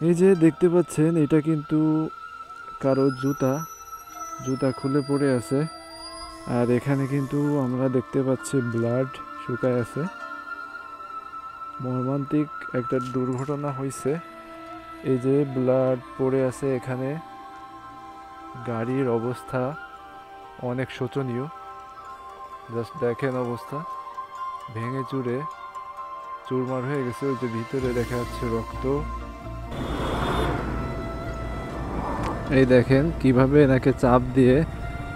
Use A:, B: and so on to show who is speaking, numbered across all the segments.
A: এই যে দেখতে পাচ্ছেন এটা কিন্তু কারো জুতা জুতা খুলে পড়ে আছে। আর এখানে কিন্তু আমরা দেখতে পাচ্ছি ব্লাড শুকায় আছে। মর্মান্তিক একটা দুর্ঘটনা হয়েছে। এই যে ব্লাড পড়ে আছে এখানে। গাড়ির অবস্থা অনেক শোচনীয়। জাস্ট দেখেন অবস্থা, ভেঙে চুরে চুরমার হয়ে গেছে। ওই যে ভিতরে দেখা যাচ্ছে রক্ত। এই দেখেন কিভাবে এনাকে চাপ দিয়ে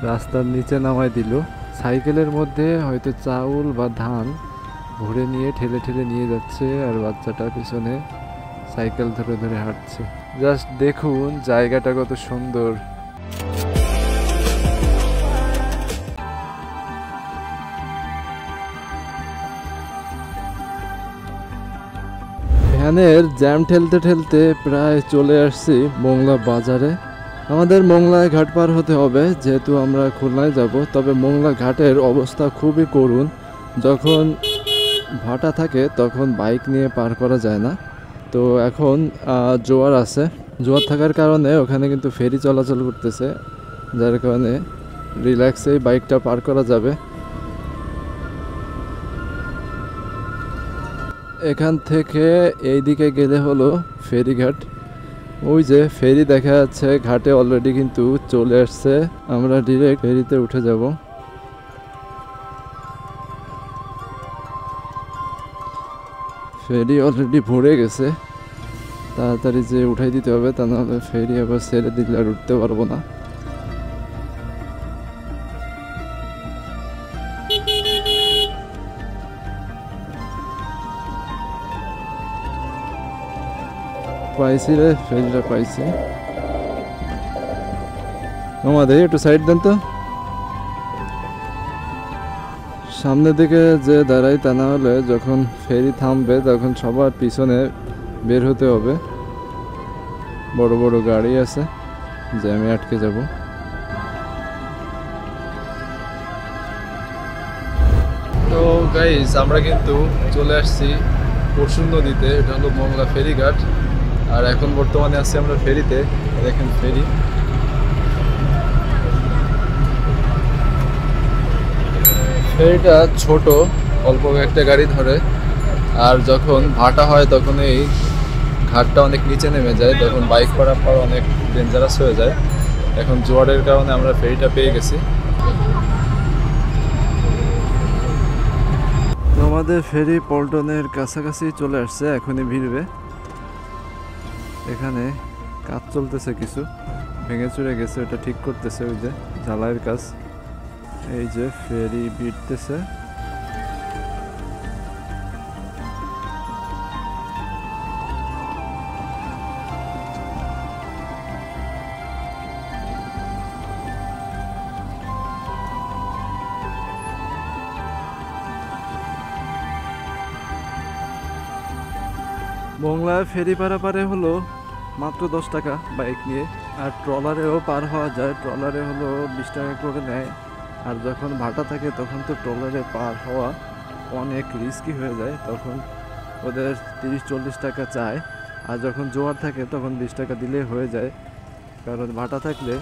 A: রাস্তার নিচে নামায় দিল। সাইকেলের মধ্যে হয়তো চাউল বা ধান ভরে নিয়ে ঠেলে ঠেলে নিয়ে যাচ্ছে, আর বাচ্চাটা পিছনে সাইকেল ধরে ধরে হাঁটছে। জাস্ট দেখুন জায়গাটা কত সুন্দর। ভ্যানের জ্যাম ঠেলতে ঠেলতে প্রায় চলে আসছি মোংলা বাজারে। আমাদের মোংলায় ঘাট পার হতে হবে যেহেতু আমরা খুলনায় যাব। তবে মোংলা ঘাটের অবস্থা খুবই করুণ। যখন ভাটা থাকে তখন বাইক নিয়ে পার করা যায় না। তো এখন জোয়ার আছে, জোয়ার থাকার কারণে ওখানে কিন্তু ফেরি চলাচল করতেছে, যার কারণে রিল্যাক্সেই বাইকটা পার করা যাবে। এখান থেকে এইদিকে গেলে হলো ফেরিঘাট। ওই যে ফেরি দেখা যাচ্ছে ঘাটে অলরেডি কিন্তু চলে আসছে। আমরা ডিরেক্ট ফেরিতে উঠে যাব। ফেরি অলরেডি ভরে গেছে, তাড়াতাড়ি যে উঠাই দিতে হবে, তা নাহলে ফেরি আবার ছেড়ে দিলে আর উঠতে পারবো না। পাইছি রে, ফেরিটা পাইছি। আমাদের একটু সাইড দেন তো, সামনের দিকে যে দাঁড়াই, তা না হলে যখন ফেরি থামবে তখন সবার পিছনে বের হতে হবে। বড় বড় গাড়ি আছে, জ্যামে আটকে যাব। তো গাইস আমরা কিন্তু চলে আসছি পরশুর নদীতে। এটা হলো মোংলা ফেরিঘাট। আর এখন বর্তমানে আছি আমরা ফেরিতে। দেখেন ফেরি, ফেরিটা ছোট, অল্প একটা গাড়ি ধরে। আর যখন ভাটা হয় তখন এই ঘাটটা অনেক নিচে নেমে যায়, তখন বাইক পারাপার অনেক ডেঞ্জারাস হয়ে যায়। এখন জোয়ারের কারণে আমরা ফেরিটা পেয়ে গেছি। তো আমাদের ফেরি পল্টনের কাছাকাছি চলে আসছে, এখনই ভিড়বে। এখানে কাজ চলতেছে, কিছু ভেঙে চুরে গেছে, ওটা ঠিক করতেছে, ওই যে ঝালাইয়ের কাজ। এই যে ফেরি ভিড়তেছে। মোংলা ফেরি পারাপারে হলো মাত্র 10 টাকা বাইক নিয়ে। আর ট্রলারেও পার হওয়া যায়, ট্রলারে হলো 20 টাকা করে নেয়। আর যখন ভাটা থাকে তখন তো ট্রলারে পার হওয়া অনেক রিস্কি হয়ে যায়, তখন ওদের 30-40 টাকা চায়। আর যখন জোয়ার থাকে তখন 20 টাকা দিলে হয়ে যায়, কারণ ভাটা থাকলে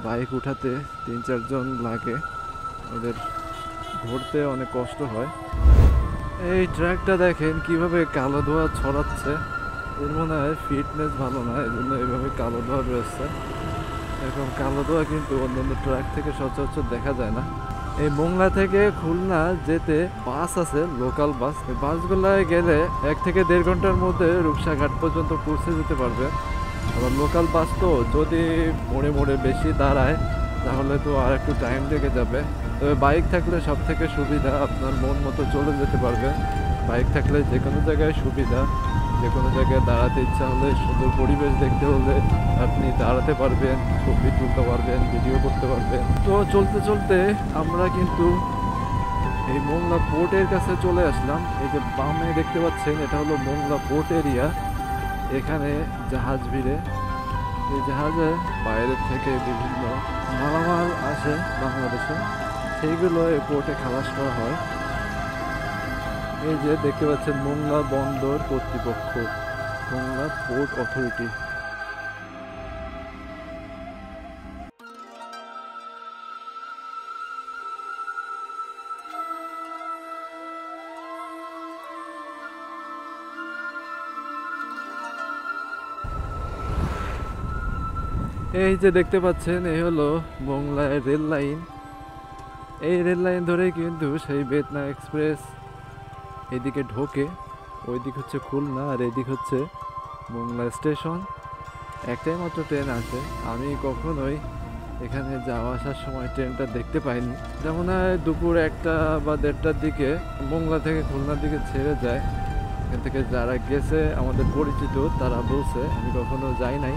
A: বাইক উঠাতে 3-4 জন লাগে, ওদের ধরতে অনেক কষ্ট হয়। এই ট্রাকটা দেখেন কিভাবে কালো ধোঁয়া ছড়াচ্ছে। এর মনে হয় ফিটনেস ভালো না, এই জন্য এইভাবে কালো ধোঁয়া রয়েছে। এখন কালো ধোঁয়া কিন্তু অন্যান্য ট্রাক থেকে সচরাচর দেখা যায় না। এই মোংলা থেকে খুলনা যেতে বাস আছে, লোকাল বাস। এই বাসগুলায় গেলে 1 থেকে 1.5 ঘন্টার মধ্যে রূপসাঘাট পর্যন্ত পৌঁছে যেতে পারবে। আবার লোকাল বাস তো যদি মোড়ে মোড়ে বেশি দাঁড়ায় তাহলে তো আর একটু টাইম লেগে যাবে। তবে বাইক থাকলে সব থেকে সুবিধা, আপনার মন মতো চলে যেতে পারবে। বাইক থাকলে যে কোনো জায়গায় সুবিধা, যে কোনো জায়গায় দাঁড়াতে ইচ্ছা হলে, সুন্দর পরিবেশ দেখতে হলে আপনি দাঁড়াতে পারবেন, ছবি তুলতে পারবেন, ভিডিও করতে পারবেন। তো চলতে চলতে আমরা কিন্তু এই মোংলা পোর্টের কাছে চলে আসলাম। এই যে বামে দেখতে পাচ্ছেন এটা হলো মোংলা পোর্ট এরিয়া। এখানে জাহাজ ভিড়ে, এই জাহাজে বাইরের থেকে বিভিন্ন মালামাল আসে বাংলাদেশে, সেইগুলো এই পোর্টে খালাস করা হয়। এই যে দেখতে পাচ্ছেন মোংলা বন্দর কর্তৃপক্ষ, মোংলা পোর্ট অথরিটি। এই যে দেখতে পাচ্ছেন, এই হলো মোংলায় রেল লাইন। এই রেল লাইন ধরেই কিন্তু সেই বেতনা এক্সপ্রেস এদিকে ঢোকে। ওইদিক হচ্ছে খুলনা আর এদিক হচ্ছে মোংলা স্টেশন। একটাই মাত্র ট্রেন আছে। আমি কখনোই এখানে যাওয়া আসার সময় ট্রেনটা দেখতে পাইনি। যেমন হয় দুপুর 1টা বা 1:30টার দিকে মোংলা থেকে খুলনার দিকে ছেড়ে যায়। এখান থেকে যারা গেছে আমাদের পরিচিত তারা বলছে, আমি কখনো যাই নাই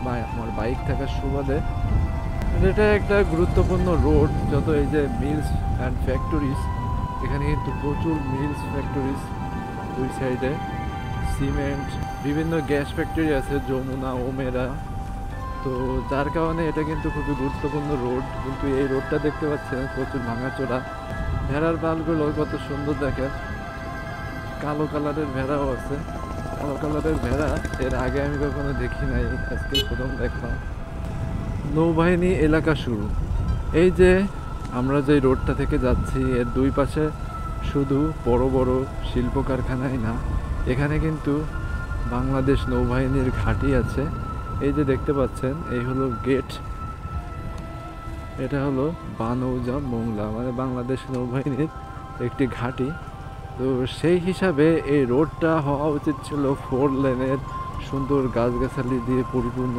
A: বা আমার বাইক থাকার সুবাদে। এটা একটা গুরুত্বপূর্ণ রোড। যত এই যে মিলস অ্যান্ড ফ্যাক্টরিজ, এখানে কিন্তু প্রচুর মিলস ফ্যাক্টরিজ। দুই সাইডে সিমেন্ট, বিভিন্ন গ্যাস ফ্যাক্টরি আছে, যমুনা, ওমেরা। তো যার কারণে এটা কিন্তু খুবই গুরুত্বপূর্ণ রোড। কিন্তু এই রোডটা দেখতে পাচ্ছেন প্রচুর ভাঙাচোরা। ভেড়ার পালগুলো কত সুন্দর দেখে, কালো কালারের ভেড়াও আছে। কালো কালারের ভেড়া এর আগে আমি কখনো দেখি নাই, আজকে প্রথম দেখলাম। নৌবাহিনী এলাকা শুরু। এই যে আমরা যে রোডটা থেকে যাচ্ছি, এর দুই পাশে শুধু বড় বড় শিল্প কারখানাই না, এখানে কিন্তু বাংলাদেশ নৌবাহিনীর ঘাঁটি আছে। এই যে দেখতে পাচ্ছেন, এই হলো গেট। এটা হলো বানৌজা মোংলা, মানে বাংলাদেশ নৌবাহিনীর একটি ঘাঁটি। তো সেই হিসাবে এই রোডটা হওয়া উচিত ছিল 4 লেনের, সুন্দর গাছগাছালি দিয়ে পরিপূর্ণ,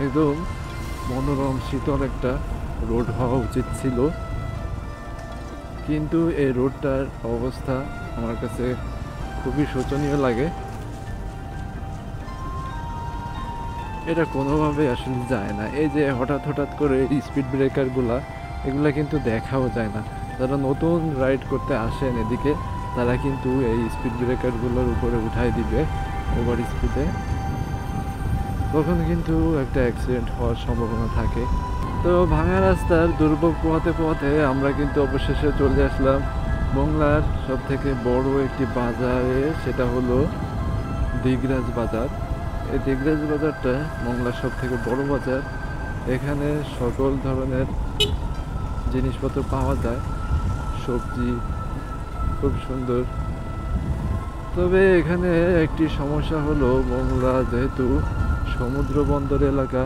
A: একদম মনোরম শীতল একটা রোড হওয়া উচিত ছিল। কিন্তু এই রোডটার অবস্থা আমার কাছে খুবই শোচনীয় লাগে। এটা কোনোভাবে আসলে যায় না। এই যে হঠাৎ হঠাৎ করে স্পিড ব্রেকারগুলা, এগুলা কিন্তু দেখাও যায় না। যারা নতুন রাইড করতে আসেন এদিকে, তারা কিন্তু এই স্পিড ব্রেকারগুলোর উপরে উঠাই দিবে ওভার স্পিডে, তখন কিন্তু একটা অ্যাক্সিডেন্ট হওয়ার সম্ভাবনা থাকে। তো ভাঙা রাস্তার দুর্ভোগ পোহাতে পোহাতে আমরা কিন্তু অবশেষে চলে আসলাম মোংলার সব থেকে বড় একটি বাজারে, সেটা হলো দিগরাজ বাজার। এই দিগরাজ বাজারটা মোংলার সব থেকে বড় বাজার। এখানে সকল ধরনের জিনিসপত্র পাওয়া যায়, সবজি খুব সুন্দর। তবে এখানে একটি সমস্যা হলো, মোংলা যেহেতু সমুদ্র বন্দর এলাকা,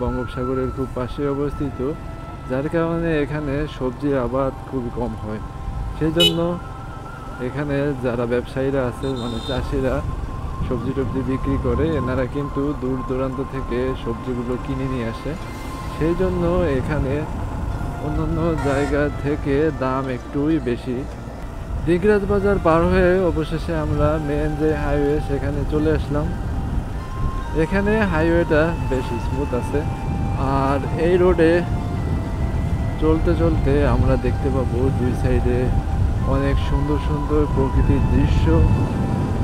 A: বঙ্গোপসাগরের খুব পাশে অবস্থিত, যার কারণে এখানে সবজির আবাদ খুবই কম হয়। সেই জন্য এখানে যারা ব্যবসায়ীরা আছে, মানে চাষিরা সবজি টবজি বিক্রি করে, এনারা কিন্তু দূর দূরান্ত থেকে সবজিগুলো কিনে নিয়ে আসে। সেই জন্য এখানে অন্যান্য জায়গা থেকে দাম একটুই বেশি। দিগরাজ বাজার পার হয়ে অবশেষে আমরা মেন যে হাইওয়ে, সেখানে চলে আসলাম। এখানে হাইওয়েটা বেশ স্মুথ আছে। আর এই রোডে চলতে চলতে আমরা দেখতে পাবো দুই সাইডে অনেক সুন্দর সুন্দর প্রকৃতির দৃশ্য।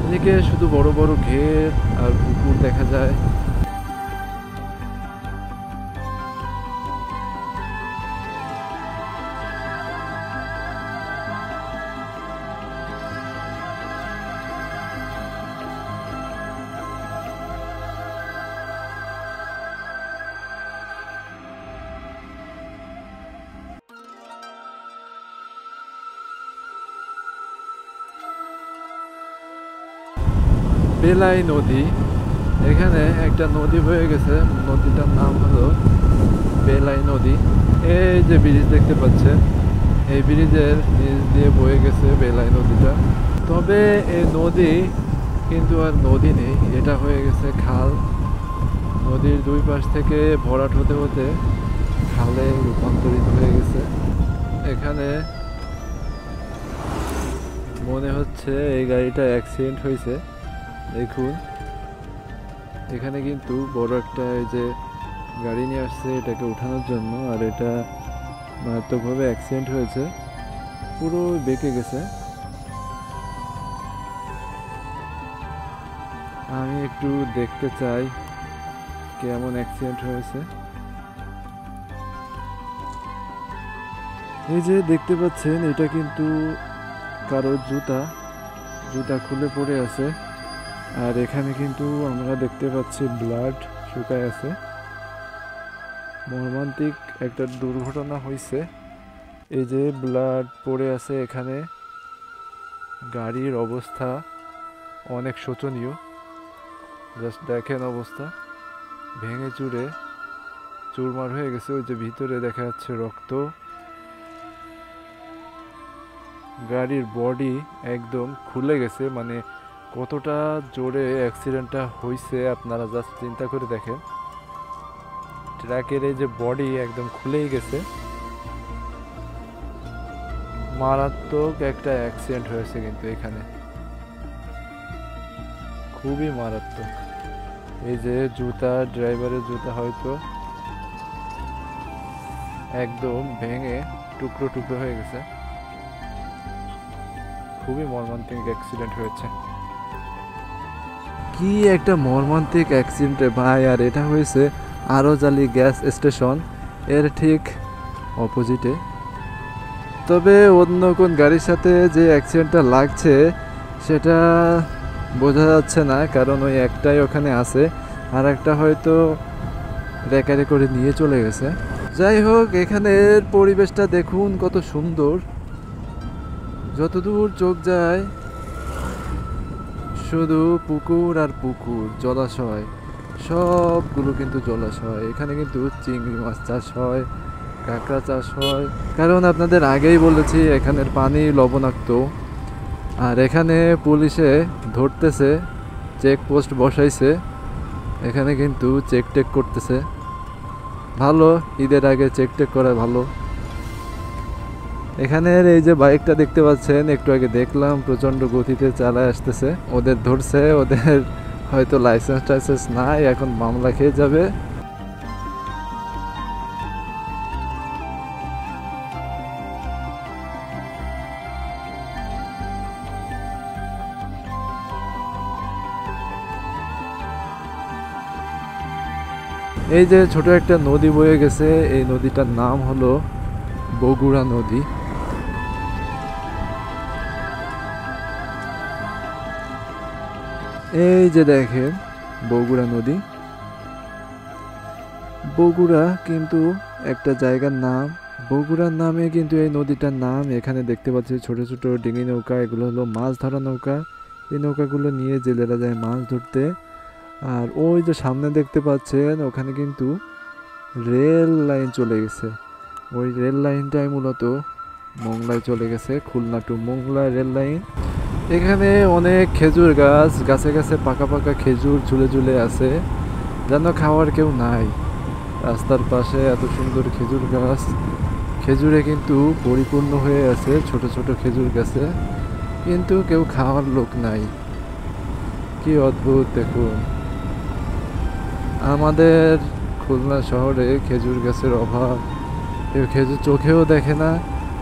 A: এদিকে শুধু বড় বড় ঘের আর পুকুর দেখা যায়। বেলাই নদী, এখানে একটা নদী বয়ে গেছে, নদীটার নাম হলো বেলাই নদী। এই যে ব্রিজ দেখতে পাচ্ছেন, এই ব্রিজের নিচ দিয়ে বয়ে গেছে বেলাই নদীটা। তবে এই নদী কিন্তু আর নদী নেই, এটা হয়ে গেছে খাল। নদীর দুই পাশ থেকে ভরাট হতে হতে খালে রূপান্তরিত হয়ে গেছে। এখানে মনে হচ্ছে এই গাড়িটা অ্যাক্সিডেন্ট হয়েছে। দেখুন, এখানে কিন্তু বড় একটা এই যে গাড়ি নিয়ে আসছে এটাকে উঠানোর জন্য, আর এটা মারাত্মকভাবে অ্যাক্সিডেন্ট হয়েছে, পুরো বেঁকে গেছে। আমি একটু দেখতে চাই কেমন অ্যাক্সিডেন্ট হয়েছে। এই যে দেখতে পাচ্ছেন, এটা কিন্তু কারো জুতা খুলে পড়ে আছে। আর এখানে কিন্তু আমরা দেখতে পাচ্ছি ব্লাড শুকায় আছে। মর্মান্তিক একটা দুর্ঘটনা হয়েছে। এই যে ব্লাড পড়ে আছে এখানে। গাড়ির অবস্থা অনেক শোচনীয়। জাস্ট দেখেন অবস্থা, ভেঙে চুরে চুরমার হয়ে গেছে। ওই যে ভিতরে দেখা যাচ্ছে রক্ত। গাড়ির বডি একদম খুলে গেছে, মানে কতটা জোরে অ্যাক্সিডেন্টটা হয়েছে আপনারা জাস্ট চিন্তা করে দেখেন। ট্রাকের এই যে বডি একদম খুলেই গেছে। মারাত্মক একটা অ্যাক্সিডেন্ট হয়েছে কিন্তু এখানে, খুবই মারাত্মক। এই যে জুতা, ড্রাইভারের জুতা হয়তো একদম ভেঙে টুকরো টুকরো হয়ে গেছে। খুবই মর্মান্তিক অ্যাক্সিডেন্ট হয়েছে। কি একটা মর্মান্তিক অ্যাক্সিডেন্ট ভাই! আর এটা হয়েছে আরোজালি গ্যাস স্টেশন এর ঠিক অপোজিটে। তবে অন্য কোন গাড়ির সাথে যে অ্যাক্সিডেন্টটা লাগছে সেটা বোঝা যাচ্ছে না, কারণ ওই একটাই ওখানে আছে, আর একটা হয়তো রেকারে করে নিয়ে চলে গেছে। যাই হোক, এখানের পরিবেশটা দেখুন কত সুন্দর। যতদূর চোখ যায় শুধু পুকুর আর পুকুর, জলাশয়, সবগুলো কিন্তু জলাশয়। এখানে কিন্তু চিংড়ি মাছ চাষ হয়, কাঁকড়া চাষ হয়, কারণ আপনাদের আগেই বলেছি এখানের পানি লবণাক্ত। আর এখানে পুলিশে ধরতেছে, চেকপোস্ট বসাইছে, এখানে কিন্তু চেক টেক করতেছে। ভালো, ঈদের আগে চেক টেক করা ভালো। এখানের এই যে বাইকটা দেখতে পাচ্ছেন, একটু আগে দেখলাম প্রচণ্ড গতিতে চালায় আসতেছে। ওদের ধরছে, ওদের হয়তো লাইসেন্স টাইসেন্স নাই, এখন মামলা খেয়ে যাবে। এই যে ছোট একটা নদী বয়ে গেছে, এই নদীটার নাম হলো বগুড়া নদী। এই যে দেখেন বগুড়া নদী। বগুড়া কিন্তু একটা জায়গার নাম, বগুড়ার নামে কিন্তু এই নদীটার নাম। এখানে দেখতে পাচ্ছি ছোট ছোট ডিঙি নৌকা, এগুলো হলো মাছ ধরা নৌকা। এই নৌকাগুলো নিয়ে জেলেরা যায় মাছ ধরতে। আর ওই যে সামনে দেখতে পাচ্ছেন, ওখানে কিন্তু রেল লাইন চলে গেছে। ওই রেল লাইনটাই মূলত মোংলায় চলে গেছে, Khulna to Mongla rail line. এখানে অনেক খেজুর গাছ, গাছে গাছে পাকা পাকা খেজুর ঝুলে ঝুলে আছে, যেন খাওয়ার কেউ নাই। রাস্তার পাশে এত সুন্দর খেজুর গাছ, খেজুরে কিন্তু পরিপূর্ণ হয়ে আছে, ছোট ছোট খেজুর গাছে, কিন্তু কেউ খাওয়ার লোক নাই। কি অদ্ভুত দেখুন! আমাদের খুলনা শহরে খেজুর গাছের অভাব, কেউ খেজুর চোখেও দেখে না।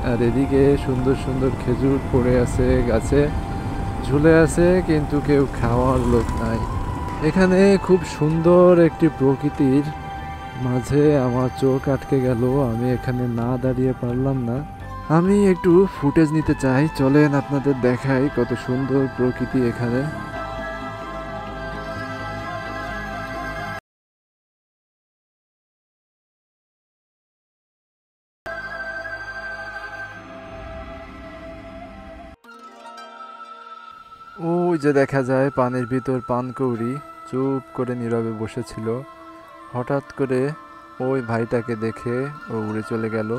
A: আর এদিকে সুন্দর সুন্দর খেজুর পড়ে আছে, গাছে ঝুলে আছে, কিন্তু কেউ খাওয়ার লোক নাই। এখানে খুব সুন্দর একটি প্রকৃতির মাঝে আমার চোখ আটকে গেল, আমি এখানে না দাঁড়িয়ে পারলাম না। আমি একটু ফুটেজ নিতে চাই, চলেন আপনাদের দেখাই কত সুন্দর প্রকৃতি এখানে। ওই যে দেখা যায় পানির ভিতর পানকৌড়ি চুপ করে নীরবে বসেছিল। হঠাৎ করে ওই ভাইটাকে দেখে ও উড়ে চলে গেল।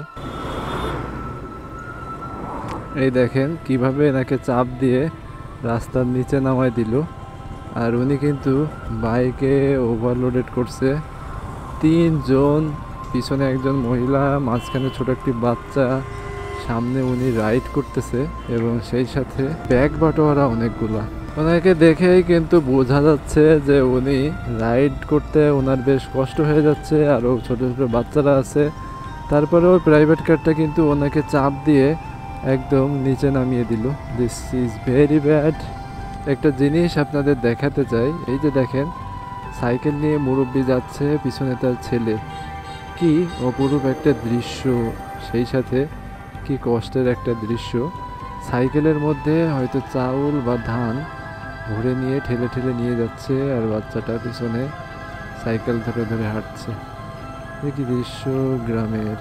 A: এই দেখেন কিভাবে এনাকে চাপ দিয়ে রাস্তার নিচে নামায় দিল। আর উনি কিন্তু বাইকে ওভারলোডেড করছে। 3 জন, পিছনে একজন মহিলা, মাঝখানে ছোট একটি বাচ্চা, সামনে উনি রাইড করতেছে, এবং সেই সাথে ব্যাগ বাটোয়ারা অনেকগুলা। ওনাকে দেখেই কিন্তু বোঝা যাচ্ছে যে উনি রাইড করতে ওনার বেশ কষ্ট হয়ে যাচ্ছে, আরও ছোট ছোট বাচ্চারা আছে। তারপরেও প্রাইভেট কারটা কিন্তু ওনাকে চাপ দিয়ে একদম নিচে নামিয়ে দিল। This is very bad. একটা জিনিস আপনাদের দেখাতে চাই, এই যে দেখেন সাইকেল নিয়ে মুরব্বি যাচ্ছে, পিছনে তার ছেলে। কি অপরূপ একটা দৃশ্য, সেই সাথে কি কষ্টের একটা দৃশ্য। সাইকেলের মধ্যে হয়তো চাউল বা ধান ভরে নিয়ে ঠেলে ঠেলে নিয়ে যাচ্ছে, আর বাচ্চাটা পিছনে সাইকেল ধরে ধরে হাঁটছে। কি দৃশ্য গ্রামের।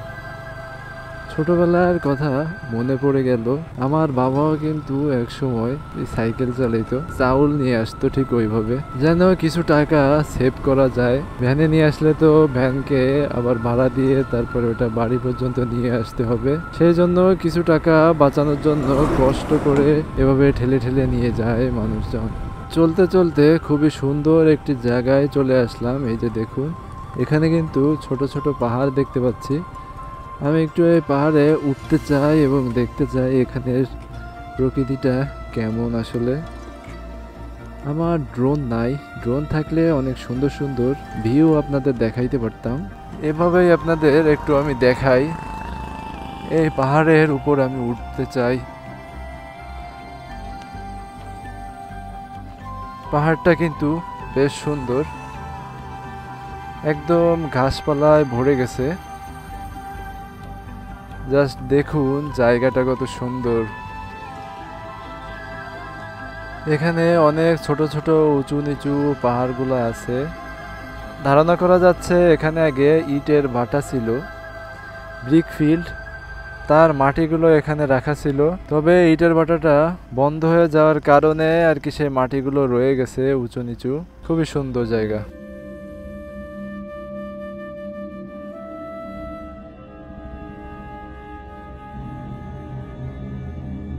A: ছোটবেলার কথা মনে পড়ে গেল। আমার বাবাও কিন্তু এক সময় সাইকেল চালাইতো, চাউল নিয়ে আসতো ঠিক ওইভাবে, যেন কিছু টাকা সেভ করা যায়। ভ্যানে নিয়ে আসলে তো ভ্যানকে আবার ভাড়া দিয়ে তারপরে ওটা বাড়ি পর্যন্ত নিয়ে আসতে হবে, সেই জন্য কিছু টাকা বাঁচানোর জন্য কষ্ট করে এভাবে ঠেলে ঠেলে নিয়ে যায় মানুষজন। চলতে চলতে খুবই সুন্দর একটি জায়গায় চলে আসলাম। এই যে দেখুন, এখানে কিন্তু ছোট ছোট পাহাড় দেখতে পাচ্ছি। আমি একটু এই পাহাড়ে উঠতে চাই এবং দেখতে চাই এখানের প্রকৃতিটা কেমন আসলে। আমার ড্রোন নাই, ড্রোন থাকলে অনেক সুন্দর সুন্দর ভিউ আপনাদের দেখাইতে পারতাম। এভাবেই আপনাদের একটু আমি দেখাই। এই পাহাড়ের উপর আমি উঠতে চাই। পাহাড়টা কিন্তু বেশ সুন্দর, একদম ঘাসপালায় ভরে গেছে। জাস্ট দেখুন জায়গাটা কত সুন্দর। এখানে অনেক ছোট ছোট উঁচু নিচু পাহাড়গুলো আছে। ধারণা করা যাচ্ছে এখানে আগে ইটের ভাটা ছিল, ব্রিক ফিল্ড, তার মাটিগুলো এখানে রাখা ছিল। তবে ইটের ভাটাটা বন্ধ হয়ে যাওয়ার কারণে আর কি সেই মাটিগুলো রয়ে গেছে উঁচু নিচু। খুবই সুন্দর জায়গা।